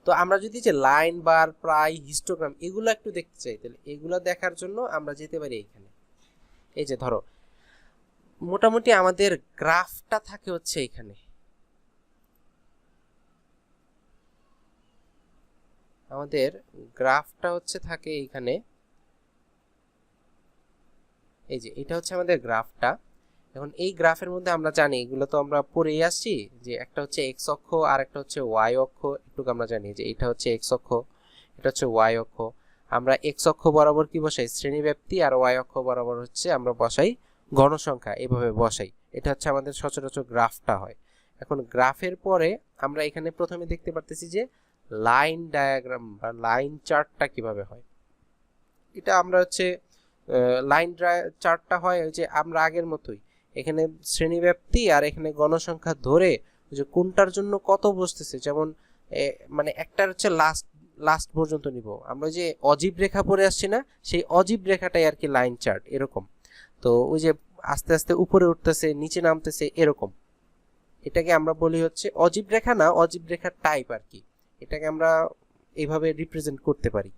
তো আমরা যদি যে লাইন বার প্রায় হিস্টোগ্রাম এগুলো একটু দেখতে চাই, তাহলে এগুলো দেখার জন্য আমরা যেতে পারি এখানে। এই যে ধরো মোটামুটি আমাদের গ্রাফটা থাকে হচ্ছে এখানে, আমাদের গ্রাফটা হচ্ছে থাকে এইখানে। এই যে এটা হচ্ছে আমাদের গ্রাফটা। এখন এই গ্রাফের মধ্যে আমরা জানি, এগুলো তো আমরা পড়েই আসছি, যে একটা হচ্ছে এক্স অক্ষ আর একটা হচ্ছে ওয়াই অক্ষ। একটু আমরা জানি যে এটা হচ্ছে এক্স অক্ষ, এটা হচ্ছে ওয়াই অক্ষ। আমরা এক্স অক্ষ বরাবর কি বসাই, শ্রেণীব্যাপ্তি, আর ওয়াই অক্ষ বরাবর হচ্ছে আমরা বসাই গণসংখ্যা, এভাবে বসাই। এটা হচ্ছে আমাদের সচরাচর গ্রাফটা হয়। এখন গ্রাফের পরে আমরা এখানে প্রথমে দেখতে পারতেছি যে লাইন ডায়াগ্রাম বা লাইন চার্টটা কিভাবে হয়। এটা আমরা হচ্ছে লাইন চার্টটা হয় ওই যে আমরা আগের মতোই, এখানে শ্রেণীব্যাপ্তি আর এখানে গণসংখ্যা ধরে যে কোনটার জন্য কত বসতেছে, যেমন মানে একটার হচ্ছে লাস্ট লাস্ট পর্যন্ত নিব আমরা, যে অজীব রেখা পড়ে আসছি না, সেই অজীব রেখাটাই আর কি লাইন চার্ট এরকম। তো ওই যে আস্তে আস্তে উপরে উঠতেছে নিচে নামতেছে এরকম, এটাকে আমরা বলি হচ্ছে অজীব রেখা, না অজীব রেখার টাইপ আর কি, এটাকে আমরা এইভাবে রিপ্রেজেন্ট করতে পারি।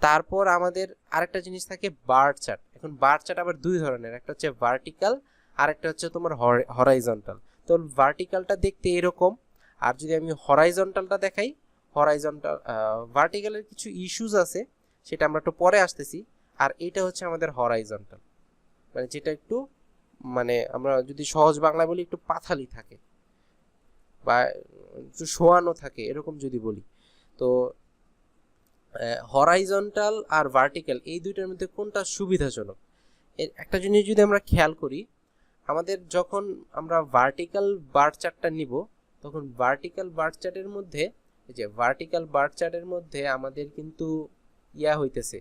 তারপর আমাদের আরেকটা জিনিস থাকে বার চার্ট। এখন বার চার্ট আবার দুই ধরনের, একটা হচ্ছে ভার্টিক্যাল আর একটা হচ্ছে তোমার হরাইজন্টাল। তো ভার্টিক্যালটা দেখতে এরকম, আর যদি আমি হরাইজন্টালটা দেখাই, হরাইজন্টাল ভার্টিক্যালের কিছু ইস্যুস আছে, সেটা আমরা একটু পরে আসতেছি। আর এটা হচ্ছে আমাদের হরাইজন্টাল, মানে যেটা একটু মানে আমরা যদি সহজ বাংলায় বলি একটু পাথালি থাকে বা একটু শোয়ানো থাকে এরকম যদি বলি। তো হরাইজন্টাল আর ভার্টিক্যাল এই দুইটার মধ্যে কোনটা সুবিধাজনক, একটা জিনিস যদি আমরা খেয়াল করি, আমাদের যখন আমরা ভার্টিক্যাল বার চার্টটা নিব, তখন ভার্টিক্যাল বার চার্টের মধ্যে, এই যে ভার্টিক্যাল বার চার্টের মধ্যে আমাদের কিন্তু ইয়া হইতেছে,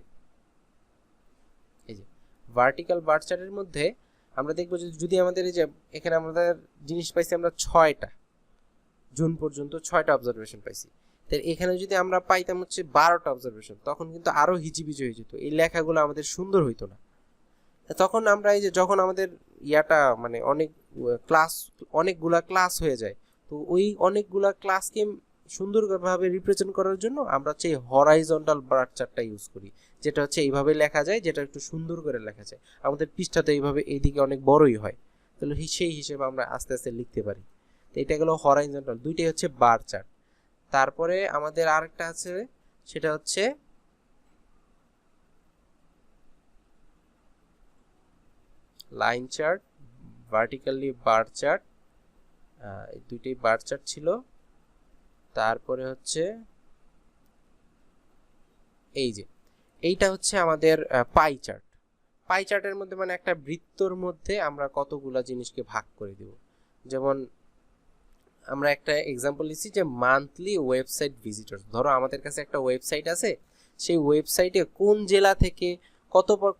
এই যে ভার্টিক্যাল বার চার্টের মধ্যে আমরা দেখবো যে যদি আমাদের এই যে এখানে আমাদের জিনিস পাইছি আমরা 6টা, জুন পর্যন্ত 6টা অবজারভেশন পাইছি, তাই এখানে যদি আমরা পাইতাম হচ্ছে 12টা অবজারভেশন, তখন কিন্তু আরো হিজিবিজি হয়ে যেত, এই লেখাগুলো আমাদের সুন্দর হইতো না। তখন আমরা এই যে যখন আমাদের ইয়াটা মানে অনেক ক্লাস, অনেকগুলা ক্লাস হয়ে যায়, তো ওই অনেকগুলা ক্লাসকে সুন্দরভাবে রিপ্রেজেন্ট করার জন্য আমরা হচ্ছে এই হরাইজন্টাল বার চার্টটা ইউজ করি, যেটা হচ্ছে এইভাবে লেখা যায়, যেটা একটু সুন্দর করে লেখা যায়, আমাদের পৃষ্ঠাতে এইভাবে এইদিকে অনেক বড়ই হয়, তাহলে সেই হিসেবে আমরা আস্তে আস্তে লিখতে পারি। তো এটা গেল হরাইজন্টাল, দুইটাই হচ্ছে বার চার্ট। তারপরে আমাদের আরেকটা আছে, সেটা হচ্ছে line chart, vertically bar chart, এই দুইটাই বার চার্ট ছিল। তারপরে হচ্ছে এই যে এইটা হচ্ছে আমাদের পাই চার্ট। পাই চার্টের মধ্যে মানে একটা বৃত্তর মধ্যে আমরা কতগুলা জিনিসকে ভাগ করে দিব। যেমন আমরা একটা এক্সাম্পল দিচ্ছি যে মান্থলি ওয়েবসাইট ভিজিটর, ধরো আমাদের কাছে একটা ওয়েবসাইট আছে, সেই ওয়েবসাইটে কোন জেলা থেকে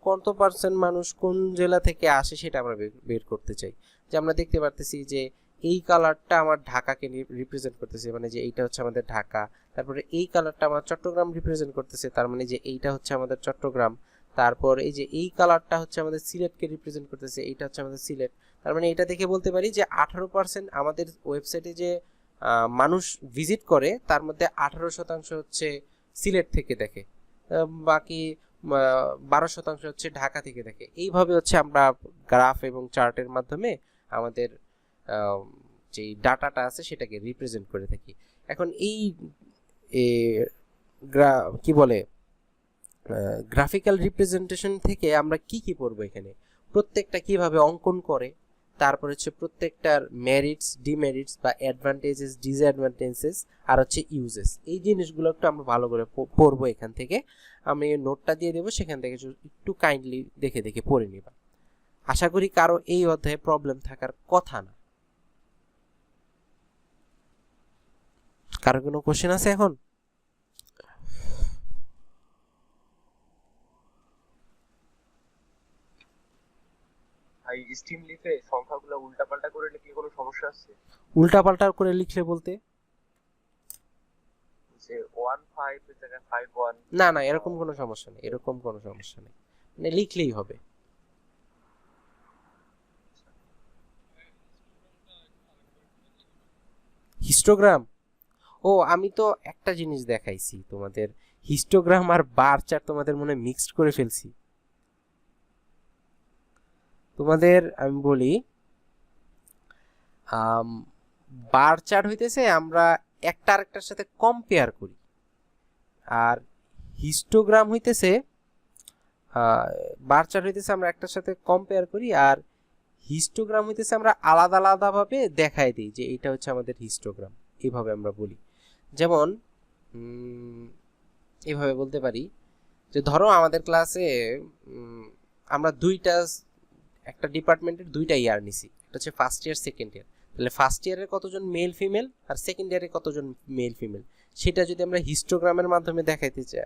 কত পার্সেন্ট মানুষ কোন জেলা থেকে আসে সেটা আমরা বের করতে চাই। যে আমরা দেখতে পারতেছি যে এই কালারটা আমার ঢাকাকে রিপ্রেজেন্ট করতেছে, মানে যে এইটা হচ্ছে আমাদের ঢাকা। তারপরে এই কালারটা আমার চট্টগ্রাম রিপ্রেজেন্ট করতেছে, তার মানে যে এইটা হচ্ছে আমাদের চট্টগ্রাম। তারপর এই যে এই কালারটা হচ্ছে আমাদের সিলেটকে রিপ্রেজেন্ট করতেছে, এইটা হচ্ছে আমাদের সিলেট। তার মানে এটা দেখে বলতে পারি যে 18% আমাদের ওয়েবসাইটে যে মানুষ ভিজিট করে তার মধ্যে 18% হচ্ছে সিলেট থেকে দেখে, বাকি 12% হচ্ছে ঢাকা থেকে দেখে। এইভাবে হচ্ছে আমরা গ্রাফ এবং চার্টের মাধ্যমে আমাদের যে ডাটাটা আছে সেটাকে রিপ্রেজেন্ট করে থাকি। এখন এই কি বলে গ্রাফিক্যাল রিপ্রেজেন্টেশন থেকে আমরা কি কি পড়বো এখানে, প্রত্যেকটা কিভাবে অঙ্কন করে, তারপর হচ্ছে প্রত্যেকটার মেরিটস ডিমেরিটস বা অ্যাডভান্টেজেস ডিসঅ্যাডভান্টেজেস আর হচ্ছে ইউজেস, এই জিনিসগুলো একটু আমরা ভালো করে পড়বো এখান থেকে। আমি নোটটা দিয়ে দেবো, সেখান থেকে একটু কাইন্ডলি দেখে দেখে পড়ে নিবা। আশা করি কারো এই অধ্যায়ে প্রবলেম থাকার কথা না। কারো কোনো কোশ্চেন আছে এখন? ভাই স্টিম লিফে সংখ্যাগুলো উল্টাপাল্টা করে লিখলে কোনো সমস্যা আছে? উল্টাপাল্টা করে লিখলে বলতে? যে 15 এর জায়গায় 51। না না, এরকম কোনো সমস্যা নেই, এরকম কোনো সমস্যা নেই, মানে লিখলেই হবে। হিস্টোগ্রাম, ও ও আমি তো একটা জিনিস দেখাইছি তোমাদের, হিস্টোগ্রাম আর বার চার্ট তোমাদের মনে মিক্সড করে ফেলছি। তোমাদের আমি বলি, বার চার্ট হইতেছে আমরা একটা আরেকটার সাথে কম্পেয়ার করি, আর হিস্টোগ্রাম হইতেছে বার চার্ট হইতেছে আমরা একটার সাথে কম্পেয়ার করি, আর হিস্টোগ্রাম হইতেছে আমরা আলাদা আলাদা ভাবে দেখাই দিই যে এটা হচ্ছে আমাদের হিস্টোগ্রাম। এইভাবে আমরা বলি। যেমন এইভাবে বলতে পারি যে ধরো আমাদের ক্লাসে আমরা একটা ডিপার্টমেন্টের দুইটা ইয়ার নিছি, এটা হচ্ছে ফার্স্ট ইয়ার সেকেন্ড ইয়ার। তাহলে ফার্স্ট ইয়ারের কতজন মেল ফিমেল আর সেকেন্ড ইয়ারে কতজন মেল ফিমেল, সেটা যদি আমরা হিস্টোগ্রামের মাধ্যমে দেখাইতে চাই,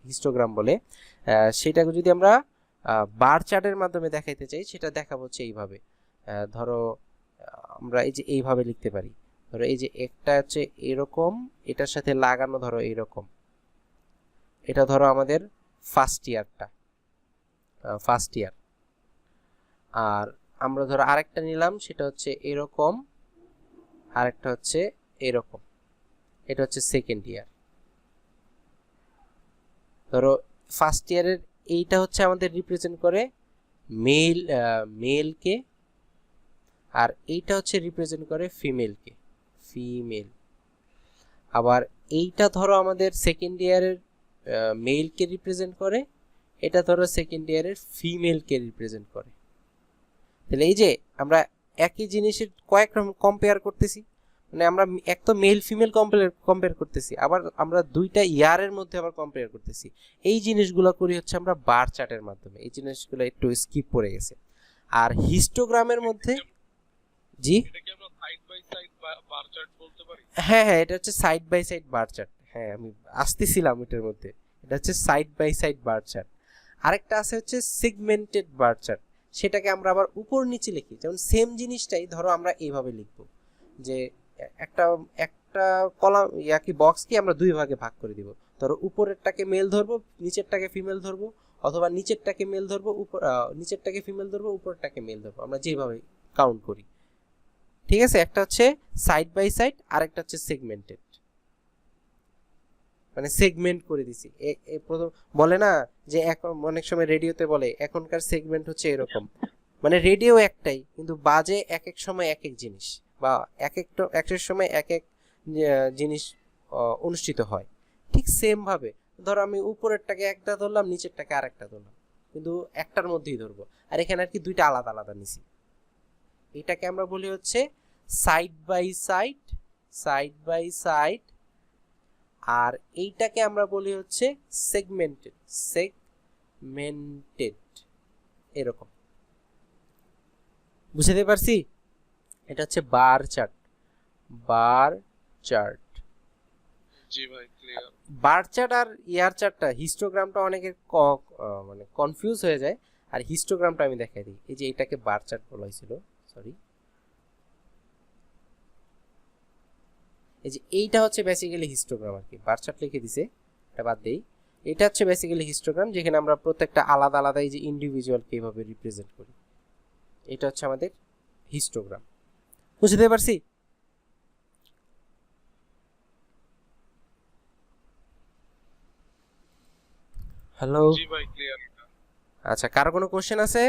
হিস্টোগ্রাম বলে, সেটাকে যদি আমরা বার চার্টের মাধ্যমে দেখাইতে চাই, সেটা দেখাবো হচ্ছে এইভাবে। ধরো আমরা এই যে এইভাবে লিখতে পারি, ধরো এই যে একটা হচ্ছে এরকম, এটার সাথে লাগানো ধরো এইরকম, এটা ধরো আমাদের ফার্স্ট ইয়ার। আর আমরা ধরো আরেকটা নিলাম, সেটা হচ্ছে এরকম, আরেকটা হচ্ছে এরকম, এটা হচ্ছে সেকেন্ড ইয়ার। ধরো ফার্স্ট ইয়ারের এইটা হচ্ছে আমাদের রিপ্রেজেন্ট করে মেলকে, আর এইটা হচ্ছে রিপ্রেজেন্ট করে ফিমেল। আবার এইটা ধরো আমাদের সেকেন্ড ইয়ারের মেলকে রিপ্রেজেন্ট করে, এটা ধরো সেকেন্ড ইয়ারের ফিমেলকে রিপ্রেজেন্ট করে। তাহলে এই যে আমরা একই জিনিসের কয়েক রকম কম্পেয়ার করতেছি, মানে আমরা এক তো মেল ফিমেল কম্পেয়ার করতেছি, আবার আমরা দুইটা ইয়ারের মধ্যে আবার কম্পেয়ার করতেছি। এই জিনিসগুলো করি হচ্ছে আমরা বার চার্টের মাধ্যমে। এই জিনিসগুলো একটু স্কিপ পড়ে গেছে। আর হিস্টোগ্রামের মধ্যে জি এটা কি আমরা side by side bar chart বলতে পারি? হ্যাঁ হ্যাঁ, এটা হচ্ছে side by side bar chart. হ্যাঁ, আমি আসতেছিলাম এটার মধ্যে। এটা হচ্ছে side by side bar chart. আরেকটা আছে হচ্ছে সেগমেন্টেড বার চার্ট, সেটাকে আমরা আবার উপর নিচে লিখি। যেমন সেম জিনিসটাই ধরো আমরা এইভাবে লিখবো যে একটা একটা কলাম কি বক্সকে আমরা দুই ভাগে ভাগ করে দিব। ধরো উপরেরটাকে মেল ধরবো, নিচেরটাকে ফিমেল ধরবো, অথবা নিচেরটাকে মেল ধরবো, নিচেরটাকে ফিমেল ধরবো, উপরেরটাকে মেল ধরবো, আমরা যেভাবে কাউন্ট করি। ঠিক আছে, একটা হচ্ছে সাইড বাই সাইড, আরেকটা হচ্ছে সেগমেন্টেড, মানে সেগমেন্ট করে দিছি। প্রথম বলে না যে এখন অনেক সময় রেডিওতে বলে এখনকার সেগমেন্ট হচ্ছে এরকম, মানে রেডিও একটাই কিন্তু বাজে এক এক সময় এক এক জিনিস, বা এক এক সময় এক এক জিনিস অনুষ্ঠিত হয়। ঠিক সেম ভাবে ধরো আমি উপরেরটাকে একটা ধরলাম, নিচেরটাকে আরেকটা ধরলাম, কিন্তু একটার মধ্যেই ধরবো। আর এখানে আর কি দুইটা আলাদা আলাদা নিছি। এটাকে আমরা বলি হচ্ছে সাইড বাই সাইড, আর এইটাকে আমরা বলি হচ্ছে সেগমেন্টেড। এরকম বুঝতে পারছি? এটা হচ্ছে বার চার্ট। জি ভাই, ক্লিয়ার। বার চার্ট আর ইয়ার চার্টটা, হিস্টোগ্রামটা অনেকের মানে কনফিউজ হয়ে যায়। আর হিস্টোগ্রামটা আমি দেখাই দিই। এই যে এটাকে বার চার্ট বলা হয়েছিল, সরি, এই যে এইটা হচ্ছে বেসিক্যালি হিস্টোগ্রাম আর কি। বার চার্ট লিখে দিছে, এটা বাদ দেই। এটা হচ্ছে বেসিক্যালি হিস্টোগ্রাম, যেখানে আমরা প্রত্যেকটা আলাদা আলাদা এই যে ইন্ডিভিজুয়ালকে এইভাবে রিপ্রেজেন্ট করি। এটা হচ্ছে আমাদের হিস্টোগ্রাম। বুঝতে পারছি? হ্যালো, জি ভাই, ক্লিয়ার। আচ্ছা, কারো কোনো কোশ্চেন আছে?